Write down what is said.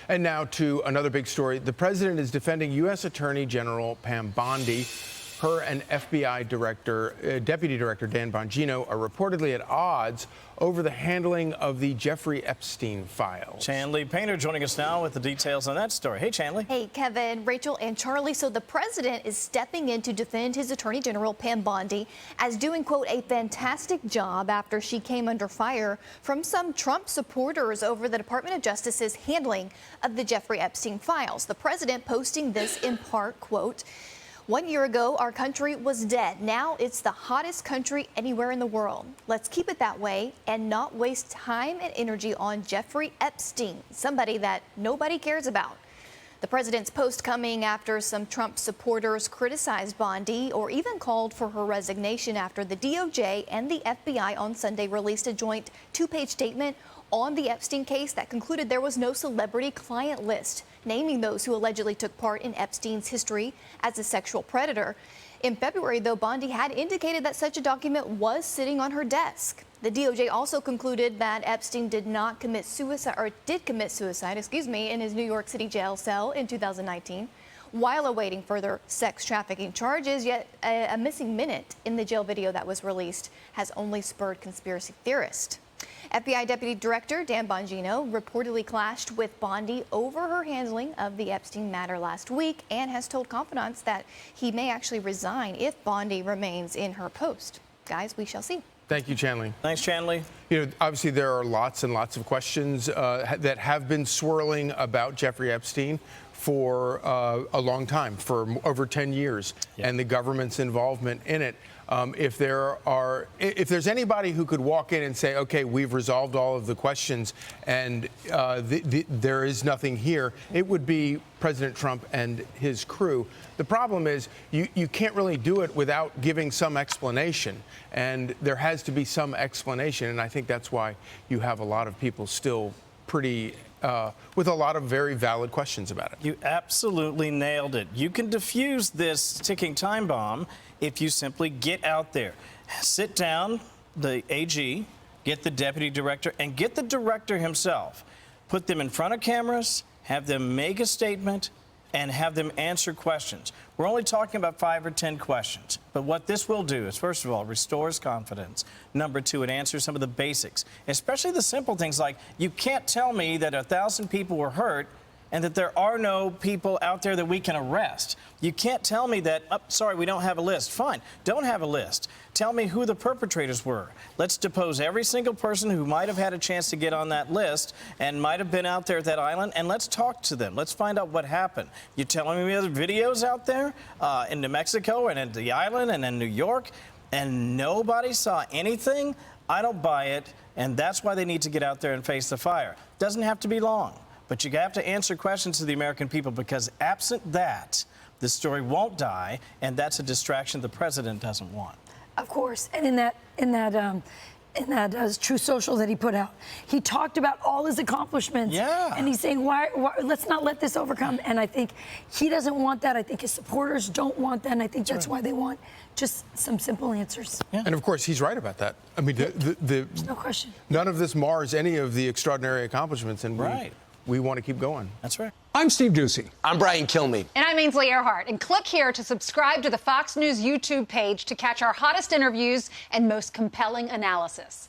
And now to another big story. The president is defending U.S. Attorney General Pam Bondi. Her and FBI Deputy Director Dan Bongino are reportedly at odds over the handling of the Jeffrey Epstein files. Chanley Painter joining us now with the details on that story. Hey, Chanley. Hey, Kevin, Rachel, and Charlie. So the president is stepping in to defend his Attorney General Pam Bondi as doing, quote, a fantastic job after she came under fire from some Trump supporters over the Department of Justice's handling of the Jeffrey Epstein files. The president posting this in part, quote, "1 year ago, our country was dead. Now it's the hottest country anywhere in the world. Let's keep it that way and not waste time and energy on Jeffrey Epstein, somebody that nobody cares about." The president's post coming after some Trump supporters criticized Bondi or even called for her resignation after the DOJ and the FBI on Sunday released a joint two-page statement on the Epstein case that concluded there was no celebrity client list, naming those who allegedly took part in Epstein's history as a sexual predator. In February, though, Bondi had indicated that such a document was sitting on her desk. The DOJ also concluded that Epstein did commit suicide in his New York City jail cell in 2019 while awaiting further sex trafficking charges. Yet a missing minute in the jail video that was released has only spurred conspiracy theorists. FBI Deputy Director Dan Bongino reportedly clashed with Bondi over her handling of the Epstein matter last week and has told confidants that he may actually resign if Bondi remains in her post. Guys, we shall see. Thank you, Chanley. Thanks, Chanley. You know, obviously there are lots and lots of questions that have been swirling about Jeffrey Epstein for a long time, for over 10 years, and the government's involvement in it. If there's anybody who could walk in and say, okay, we've resolved all of the questions and there is nothing here, it would be President Trump and his crew. The problem is you can't really do it without giving some explanation, and there has to be some explanation, and I think that's why you have a lot of people still pretty with a lot of very valid questions about it. You absolutely nailed it. You can defuse this ticking time bomb if you simply get out there, sit down, the AG, get the deputy director, and get the director himself. Put them in front of cameras, have them make a statement, and have them answer questions. We're only talking about 5 or 10 questions. But what this will do is, first of all, restores confidence. Number two, it answers some of the basics, especially the simple things like, you can't tell me that 1,000 people were hurt and that there are no people out there that we can arrest. You can't tell me that, oh, sorry, we don't have a list. Fine, don't have a list. Tell me who the perpetrators were. Let's depose every single person who might have had a chance to get on that list and might have been out there at that island, and let's talk to them. Let's find out what happened. You're telling me other videos out there in New Mexico and at the island and in New York, and nobody saw anything? I don't buy it, and that's why they need to get out there and face the fire. Doesn't have to be long. But you have to answer questions to the American people, because absent that, the story won't die, and that's a distraction the president doesn't want. Of course, and in that True Social that he put out, he talked about all his accomplishments. Yeah. And he's saying, why let's not let this overcome. And I think he doesn't want that. I think his supporters don't want that. And I think that's why they want just some simple answers. Yeah. And of course, he's right about that. I mean, there's no question. None of this mars any of the extraordinary accomplishments, and we want to keep going. That's right. I'm Steve Ducey. I'm Brian Kilmeade. And I'm Ainsley Earhart. And click here to subscribe to the Fox News YouTube page to catch our hottest interviews and most compelling analysis.